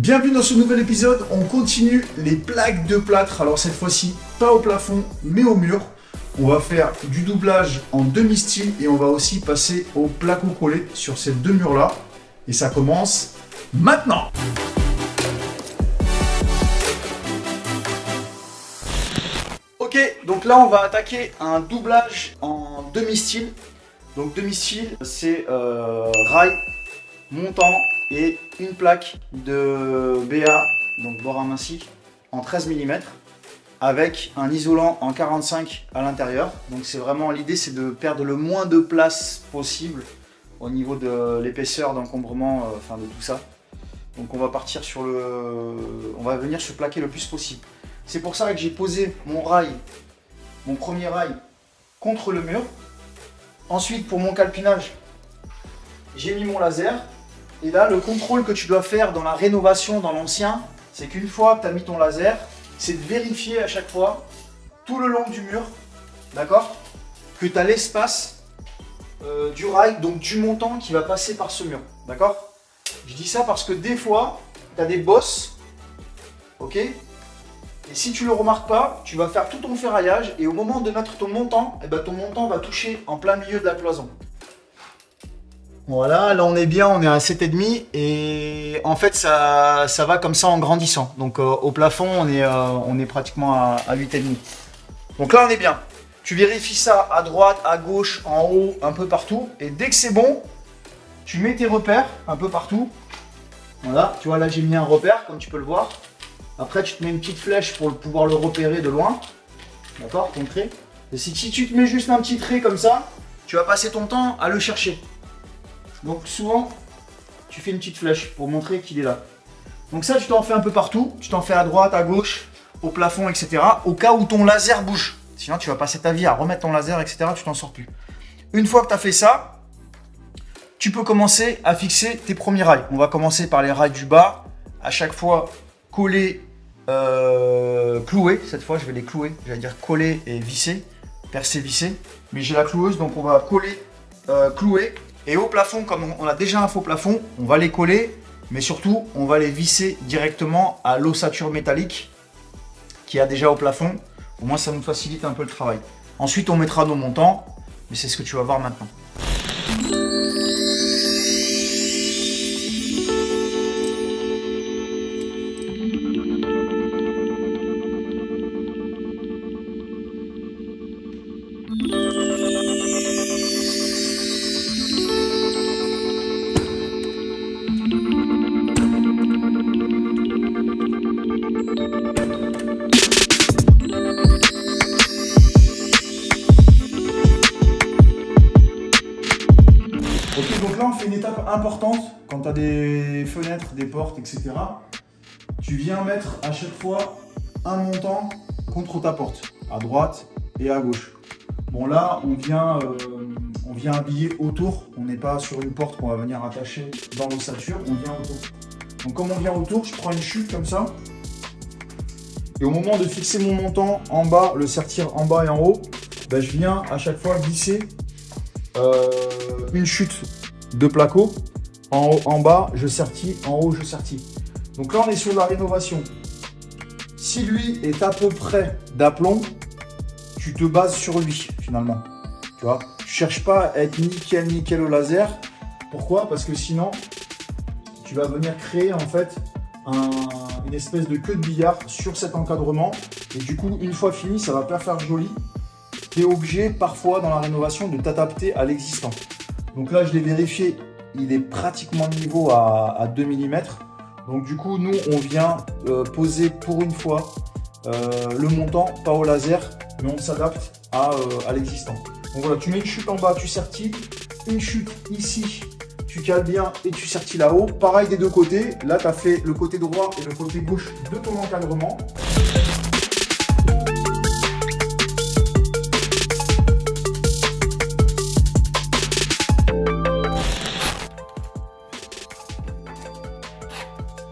Bienvenue dans ce nouvel épisode, on continue les plaques de plâtre. Alors cette fois-ci, pas au plafond, mais au mur. On va faire du doublage en demi-style et on va aussi passer au placo-collé sur ces deux murs-là. Et ça commence maintenant! Ok, donc là on va attaquer un doublage en demi-style. Donc demi-style, c'est rail, montant et une plaque de BA, donc bord aminci, en 13 mm avec un isolant en 45 à l'intérieur. Donc c'est vraiment l'idée, c'est de perdre le moins de place possible au niveau de l'épaisseur d'encombrement, enfin de tout ça. Donc on va partir sur on va venir se plaquer le plus possible. C'est pour ça que j'ai posé mon rail, mon premier rail contre le mur. Ensuite, pour mon calpinage, j'ai mis mon laser. Et là, le contrôle que tu dois faire dans la rénovation, dans l'ancien, c'est qu'une fois que tu as mis ton laser, c'est de vérifier à chaque fois, tout le long du mur, d'accord, que tu as l'espace du rail, donc du montant qui va passer par ce mur, d'accord. Je dis ça parce que des fois, tu as des bosses, ok. Et si tu ne le remarques pas, tu vas faire tout ton ferraillage et au moment de mettre ton montant, eh ben, ton montant va toucher en plein milieu de la cloison. Voilà, là on est bien, on est à 7,5 et en fait ça va comme ça en grandissant. Donc au plafond on est pratiquement à 8,5. Donc là on est bien. Tu vérifies ça à droite, à gauche, en haut, un peu partout. Et dès que c'est bon, tu mets tes repères un peu partout. Voilà, tu vois là j'ai mis un repère comme tu peux le voir. Après tu te mets une petite flèche pour pouvoir le repérer de loin. D'accord, ton trait. Et si tu te mets juste un petit trait comme ça, tu vas passer ton temps à le chercher. Donc souvent, tu fais une petite flèche pour montrer qu'il est là. Donc ça, tu t'en fais un peu partout. Tu t'en fais à droite, à gauche, au plafond, etc. Au cas où ton laser bouge. Sinon, tu vas passer ta vie à remettre ton laser, etc. Tu t'en sors plus. Une fois que tu as fait ça, tu peux commencer à fixer tes premiers rails. On va commencer par les rails du bas. À chaque fois, coller, clouer. Cette fois, je vais les clouer. J'allais dire coller et visser. Percer, visser. Mais j'ai la cloueuse, donc on va coller, clouer. Et au plafond, comme on a déjà un faux plafond, on va les coller, mais surtout, on va les visser directement à l'ossature métallique qu'il y a déjà au plafond. Au moins, ça nous facilite un peu le travail. Ensuite, on mettra nos montants, mais c'est ce que tu vas voir maintenant. Donc là on fait une étape importante quand tu as des fenêtres, des portes, etc. Tu viens mettre à chaque fois un montant contre ta porte, à droite et à gauche. Bon là on vient habiller autour, on n'est pas sur une porte qu'on va venir attacher dans l'ossature, on vient autour. Donc comme on vient autour, je prends une chute comme ça. Et au moment de fixer mon montant en bas, le sertir en bas et en haut, ben, je viens à chaque fois glisser une chute de placo, en bas je sertis, en haut je sertis. Donc là on est sur la rénovation. Si lui est à peu près d'aplomb, tu te bases sur lui finalement. Tu vois, tu cherches pas à être nickel au laser. Pourquoi? Parce que sinon tu vas venir créer en fait une espèce de queue de billard sur cet encadrement. Et du coup une fois fini, ça va pas faire joli. Tu es obligé parfois dans la rénovation de t'adapter à l'existant. Donc là, je l'ai vérifié, il est pratiquement niveau à 2 mm. Donc du coup, nous, on vient poser pour une fois le montant, pas au laser, mais on s'adapte à l'existant. Donc voilà, tu mets une chute en bas, tu sertis, une chute ici, tu cales bien et tu sertis là-haut. Pareil des deux côtés, là, tu as fait le côté droit et le côté gauche de ton encadrement.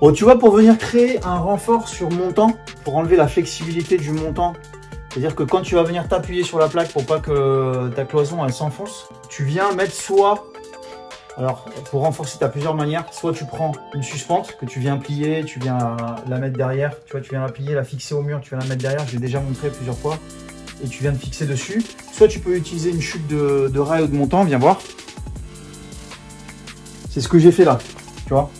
Bon, tu vois, pour venir créer un renfort sur montant, pour enlever la flexibilité du montant, c'est-à-dire que quand tu vas venir t'appuyer sur la plaque pour pas que ta cloison elle s'enfonce, tu viens mettre soit Alors, pour renforcer, tu as plusieurs manières. Soit tu prends une suspente que tu viens plier, tu viens la mettre derrière. Tu vois, tu viens la plier, la fixer au mur, tu viens la mettre derrière. Je l'ai déjà montré plusieurs fois. Et tu viens de fixer dessus. Soit tu peux utiliser une chute de rail ou de montant. Viens voir. C'est ce que j'ai fait là. Tu vois.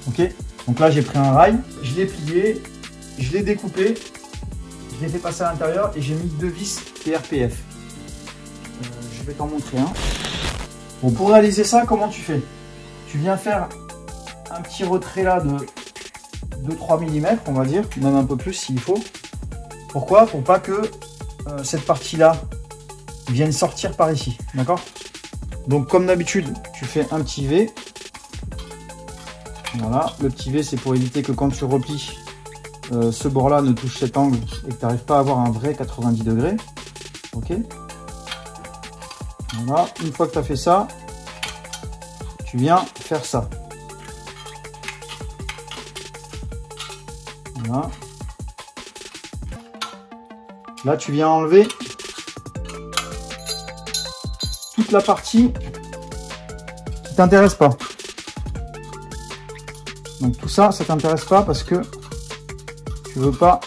Ok. Donc là, j'ai pris un rail. Je l'ai plié. Je l'ai découpé. Je l'ai fait passer à l'intérieur. Et j'ai mis 2 vis PRPF. Je vais t'en montrer un. Bon, pour réaliser ça, comment tu fais? Tu viens faire un petit retrait là de 2-3 mm, on va dire, même un peu plus s'il faut. Pourquoi? Pour pas que cette partie-là vienne sortir par ici, d'accord? Donc comme d'habitude, tu fais un petit V. Voilà, le petit V, c'est pour éviter que quand tu replies, ce bord-là ne touche cet angle et que tu n'arrives pas à avoir un vrai 90 degrés. Ok. Voilà, une fois que tu as fait ça, tu viens faire ça. Voilà. Là, tu viens enlever toute la partie qui t'intéresse pas. Donc tout ça, ça t'intéresse pas parce que tu veux pas.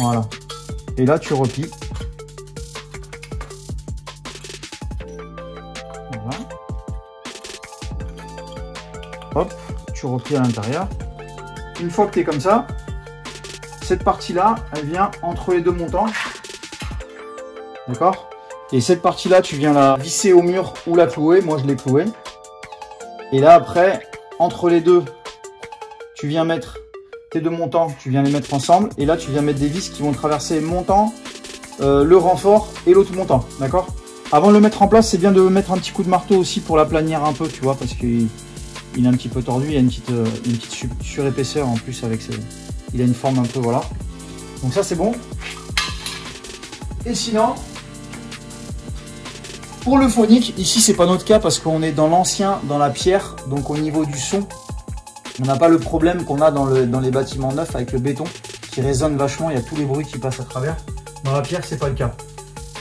Voilà. Et là, tu replies. Voilà. Hop, tu replies à l'intérieur. Une fois que tu es comme ça, cette partie-là, elle vient entre les deux montants. D'accord? Et cette partie-là, tu viens la visser au mur ou la clouer. Moi, je l'ai clouée. Et là, après, entre les deux, tu viens mettre tes deux montants, tu viens les mettre ensemble. Et là, tu viens mettre des vis qui vont traverser le montant, le renfort et l'autre montant. D'accord? Avant de le mettre en place, c'est bien de mettre un petit coup de marteau aussi pour l'aplanir un peu, tu vois, parce qu'il est un petit peu tordu. Il y a une petite surépaisseur en plus avec ses... Il a une forme un peu, voilà. Donc ça, c'est bon. Et sinon, pour le phonique, ici, c'est pas notre cas parce qu'on est dans l'ancien, dans la pierre. Donc au niveau du son, on n'a pas le problème qu'on a dans les bâtiments neufs avec le béton qui résonne vachement. Il y a tous les bruits qui passent à travers. Dans la pierre, c'est pas le cas.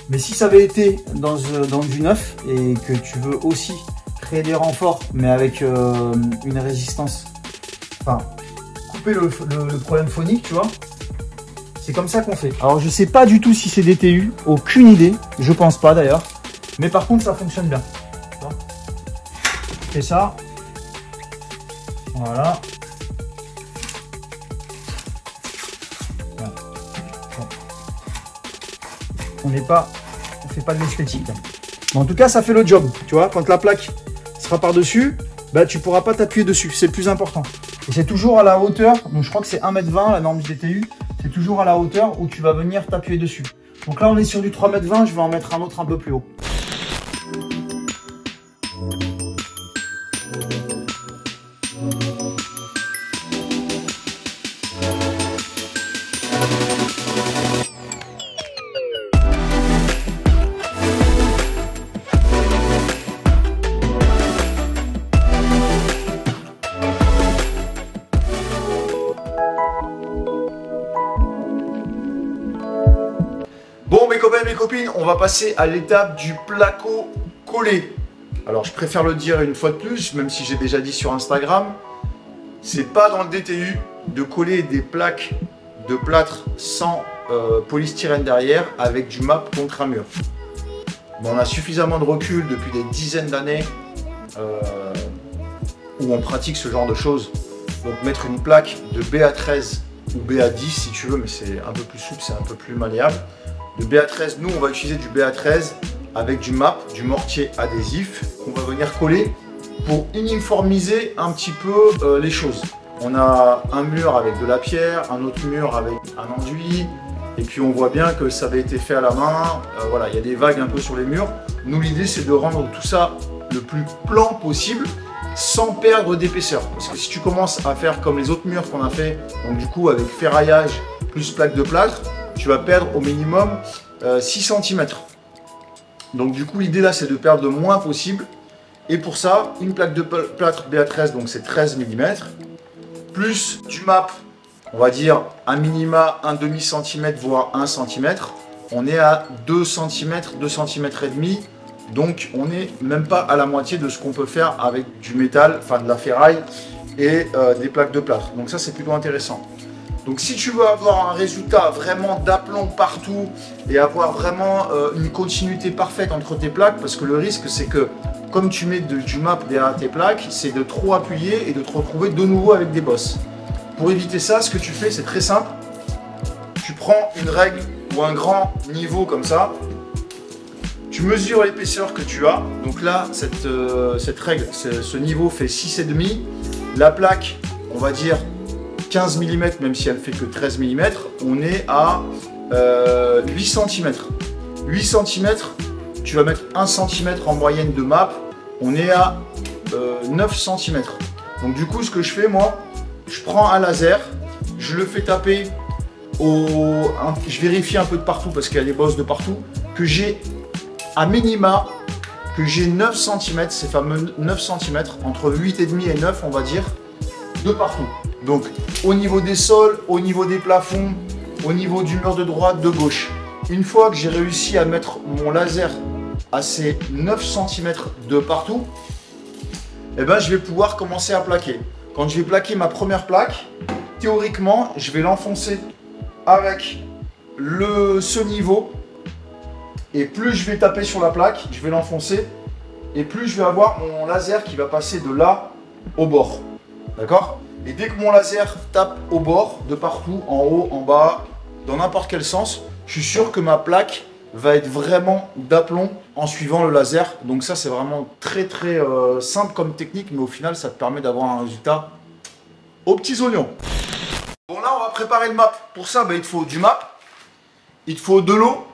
Mais si ça avait été dans du neuf et que tu veux aussi créer des renforts, mais avec une résistance, enfin, couper le problème phonique, tu vois, c'est comme ça qu'on fait. Alors, je sais pas du tout si c'est DTU, aucune idée, je pense pas d'ailleurs, mais par contre, ça fonctionne bien. Fais ça, voilà. On fait pas de l'esthétique. En tout cas, ça fait le job. Tu vois, quand la plaque sera par-dessus, bah, tu pourras pas t'appuyer dessus. C'est le plus important. Et c'est toujours à la hauteur. Donc, je crois que c'est 1,20 m la norme du DTU. C'est toujours à la hauteur où tu vas venir t'appuyer dessus. Donc là, on est sur du 3,20 m. Je vais en mettre un autre un peu plus haut. Bon mes copains et mes copines, on va passer à l'étape du placo collé. Alors je préfère le dire une fois de plus, même si j'ai déjà dit sur Instagram, c'est pas dans le DTU de coller des plaques de plâtre sans polystyrène derrière avec du MAP contre un mur. Bon, on a suffisamment de recul depuis des dizaines d'années où on pratique ce genre de choses. Donc mettre une plaque de BA13 ou BA10 si tu veux, mais c'est un peu plus souple, c'est un peu plus malléable. Le BA13, nous on va utiliser du BA13 avec du MAP, du mortier adhésif qu'on va venir coller pour uniformiser un petit peu les choses. On a un mur avec de la pierre, un autre mur avec un enduit, et puis on voit bien que ça avait été fait à la main. Voilà, il y a des vagues un peu sur les murs. Nous l'idée c'est de rendre tout ça le plus plan possible sans perdre d'épaisseur. Parce que si tu commences à faire comme les autres murs qu'on a fait, donc du coup avec ferraillage plus plaque de plâtre, tu vas perdre au minimum 6 cm. Donc du coup l'idée là c'est de perdre le moins possible. Et pour ça, une plaque de plâtre BA13, donc c'est 13 mm, plus du MAP on va dire un minima, un demi-centimètre, voire 1 centimètre. On est à 2 cm, 2 cm et demi. Donc on n'est même pas à la moitié de ce qu'on peut faire avec du métal, enfin de la ferraille et des plaques de plâtre. Donc ça c'est plutôt intéressant. Donc si tu veux avoir un résultat vraiment d'aplomb partout et avoir vraiment une continuité parfaite entre tes plaques, parce que le risque c'est que comme tu mets du MAP derrière tes plaques, c'est de trop appuyer et de te retrouver de nouveau avec des bosses. Pour éviter ça, ce que tu fais c'est très simple. Tu prends une règle ou un grand niveau comme ça. Tu mesures l'épaisseur que tu as. Donc là, cette règle, ce niveau fait 6,5. La plaque, on va dire 15 mm, même si elle fait que 13 mm, on est à 8 cm. 8 cm, tu vas mettre 1 cm en moyenne de MAP, on est à 9 cm. Donc du coup, ce que je fais, moi, je prends un laser, je le fais taper je vérifie un peu de partout parce qu'il y a des bosses de partout, que j'ai à minima, que j'ai 9 cm, ces fameux 9 cm, entre 8,5 et 9 on va dire, de partout. Donc au niveau des sols, au niveau des plafonds, au niveau du mur de droite, de gauche. Une fois que j'ai réussi à mettre mon laser à ces 9 cm de partout, eh ben, je vais pouvoir commencer à plaquer. Quand je vais plaquer ma première plaque, théoriquement, je vais l'enfoncer avec ce niveau. Et plus je vais taper sur la plaque, je vais l'enfoncer. Et plus je vais avoir mon laser qui va passer de là au bord. D'accord? Et dès que mon laser tape au bord, de partout, en haut, en bas, dans n'importe quel sens, je suis sûr que ma plaque va être vraiment d'aplomb en suivant le laser. Donc ça, c'est vraiment très très simple comme technique, mais au final, ça te permet d'avoir un résultat aux petits oignons. Bon, là, on va préparer le MAP. Pour ça, il te faut du MAP, il te faut de l'eau.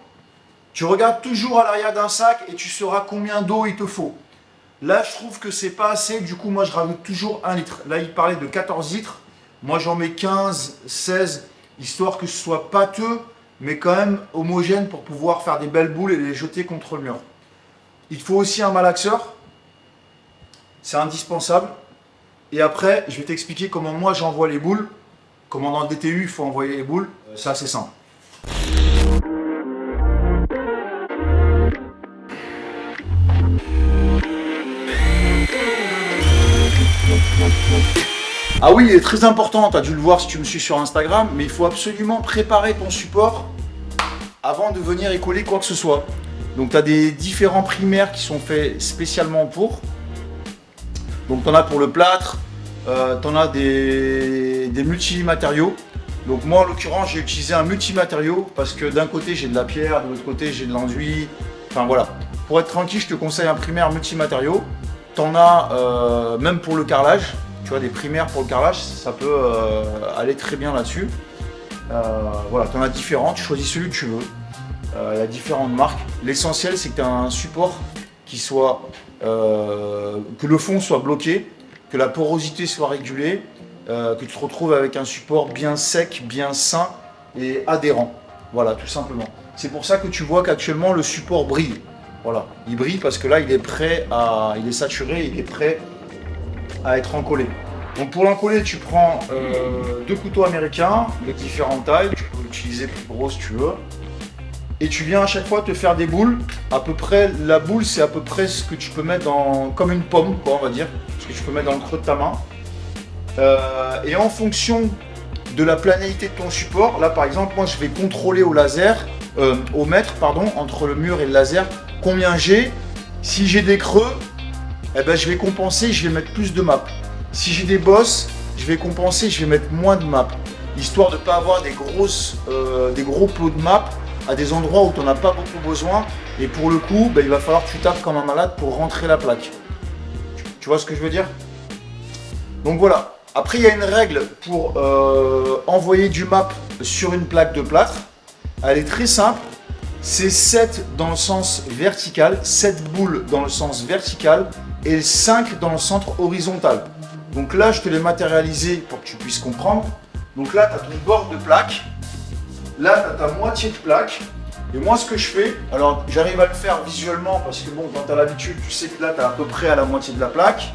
Tu regardes toujours à l'arrière d'un sac et tu sauras combien d'eau il te faut. Là, je trouve que c'est pas assez. Du coup, moi, je rajoute toujours 1 litre. Là, il parlait de 14 litres. Moi, j'en mets 15, 16, histoire que ce soit pâteux, mais quand même homogène pour pouvoir faire des belles boules et les jeter contre le mur. Il faut aussi un malaxeur. C'est indispensable. Et après, je vais t'expliquer comment moi, j'envoie les boules. Comment dans le DTU, il faut envoyer les boules. C'est assez simple. Ah oui, il est très important, tu as dû le voir si tu me suis sur Instagram, mais il faut absolument préparer ton support avant de venir y coller quoi que ce soit. Donc tu as des différents primaires qui sont faits spécialement pour. Donc tu en as pour le plâtre, tu en as des multimatériaux. Donc moi en l'occurrence j'ai utilisé un multimatériau parce que d'un côté j'ai de la pierre, de l'autre côté j'ai de l'enduit. Enfin voilà, pour être tranquille je te conseille un primaire multimatériau. Tu en as même pour le carrelage. Tu vois, des primaires pour le carrelage, ça peut aller très bien là-dessus. Voilà, tu en as différents, tu choisis celui que tu veux. Il y a différentes marques. L'essentiel, c'est que tu as un support qui soit, que le fond soit bloqué, que la porosité soit régulée, que tu te retrouves avec un support bien sec, bien sain et adhérent. Voilà, tout simplement. C'est pour ça que tu vois qu'actuellement, le support brille. Voilà, il brille parce que là, il est saturé, il est prêt à être encollé. Donc pour l'encoller, tu prends 2 couteaux américains de différentes tailles, tu peux utiliser plus gros si tu veux. Et tu viens à chaque fois te faire des boules. À peu près, la boule c'est à peu près ce que tu peux mettre dans, comme une pomme, quoi, on va dire, ce que tu peux mettre dans le creux de ta main. Et en fonction de la planéité de ton support, là par exemple, moi je vais contrôler au laser, au mètre, pardon, entre le mur et le laser, combien j'ai. Si j'ai des creux, eh ben, je vais compenser, je vais mettre plus de MAP. Si j'ai des bosses, je vais compenser, je vais mettre moins de MAP. Histoire de ne pas avoir des gros plots de MAP à des endroits où tu n'en as pas beaucoup besoin. Et pour le coup, il va falloir que tu tapes comme un malade pour rentrer la plaque. Tu vois ce que je veux dire? Donc voilà. Après, il y a une règle pour envoyer du MAP sur une plaque de plâtre. Elle est très simple. C'est 7 dans le sens vertical, 7 boules dans le sens vertical et 5 dans le centre horizontal. Donc là, je te l'ai matérialisé pour que tu puisses comprendre. Donc là, tu as ton bord de plaque. Là, tu as ta moitié de plaque. Et moi, ce que je fais, alors j'arrive à le faire visuellement parce que bon, quand tu as l'habitude, tu sais que là, tu es à peu près à la moitié de la plaque.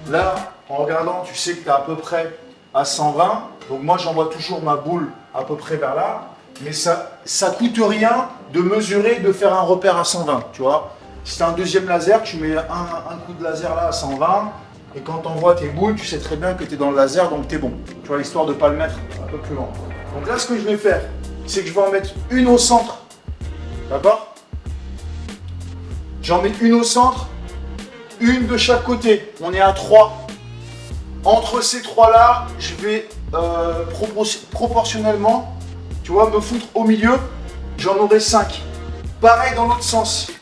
Là, en regardant, tu sais que tu es à peu près à 120. Donc moi j'envoie toujours ma boule à peu près vers là. Mais ça coûte rien de mesurer, de faire un repère à 120, tu vois. Si tu as un deuxième laser, tu mets un coup de laser là à 120. Et quand tu envoies tes boules, tu sais très bien que tu es dans le laser, donc tu es bon. Tu vois, histoire de ne pas le mettre un peu plus loin. Donc là, ce que je vais faire, c'est que je vais en mettre une au centre. D'accord? J'en mets une au centre, une de chaque côté. On est à 3. Entre ces 3-là, je vais proportionnellement, tu vois, me foutre au milieu. J'en aurai 5. Pareil dans l'autre sens.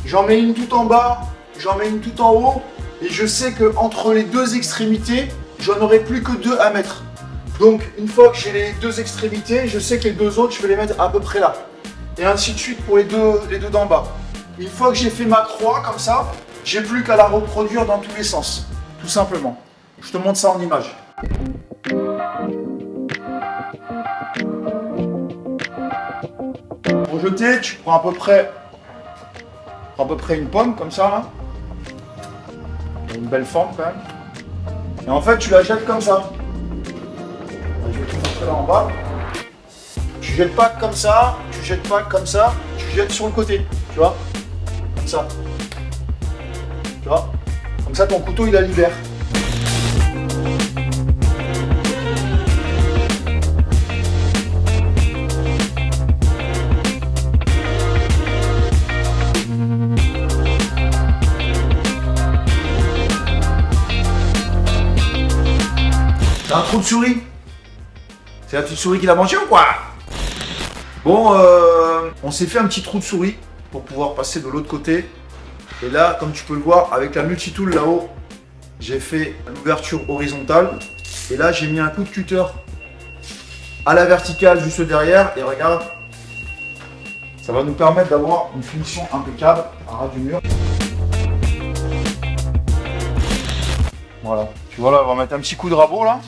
J'en mets une tout en bas, j'en mets une tout en haut. Et je sais qu'entre les deux extrémités, j'en aurai plus que 2 à mettre. Donc, une fois que j'ai les deux extrémités, je sais que les 2 autres, je vais les mettre à peu près là. Et ainsi de suite pour les deux d'en bas. Une fois que j'ai fait ma croix comme ça, j'ai plus qu'à la reproduire dans tous les sens. Tout simplement. Je te montre ça en image. Pour jeter, tu prends à peu près une pomme comme ça là. Une belle forme quand même. Et en fait, tu la jettes comme ça. Je vais te montrer là en bas. Tu jettes pas comme ça, tu jettes pas comme ça, tu jettes sur le côté, tu vois. Comme ça. Tu vois. Comme ça, ton couteau, il la libère. T'as un trou de souris? C'est la petite souris qui l'a mangé ou quoi? Bon, on s'est fait un petit trou de souris pour pouvoir passer de l'autre côté. Et là, comme tu peux le voir, avec la multitool là-haut, j'ai fait l'ouverture horizontale. Et là, j'ai mis un coup de cutter à la verticale juste derrière. Et regarde, ça va nous permettre d'avoir une finition impeccable à ras du mur. Voilà, tu vois là, on va mettre un petit coup de rabot là.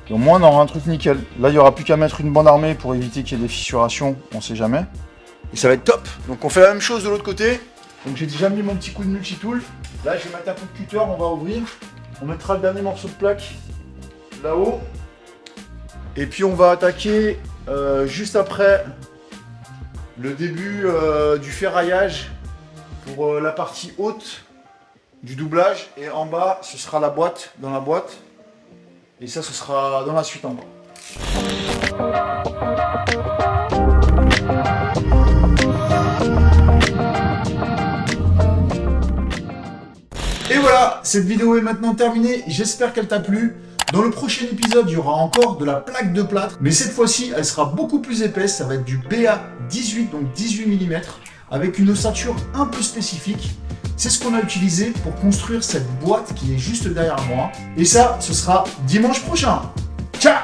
Et au moins on aura un truc nickel. Là il n'y aura plus qu'à mettre une bande armée pour éviter qu'il y ait des fissurations, on sait jamais. Et ça va être top. Donc on fait la même chose de l'autre côté. Donc j'ai déjà mis mon petit coup de multitool. Là je vais mettre un coup de cutter, on va ouvrir. On mettra le dernier morceau de plaque là-haut. Et puis on va attaquer juste après le début du ferraillage pour la partie haute du doublage. Et en bas ce sera la boîte, dans la boîte. Et ça, ce sera dans la suite en bas. Et voilà, cette vidéo est maintenant terminée. J'espère qu'elle t'a plu. Dans le prochain épisode, il y aura encore de la plaque de plâtre. Mais cette fois-ci, elle sera beaucoup plus épaisse. Ça va être du BA18, donc 18 mm, avec une ossature un peu spécifique. C'est ce qu'on a utilisé pour construire cette boîte qui est juste derrière moi. Et ça, ce sera dimanche prochain. Ciao!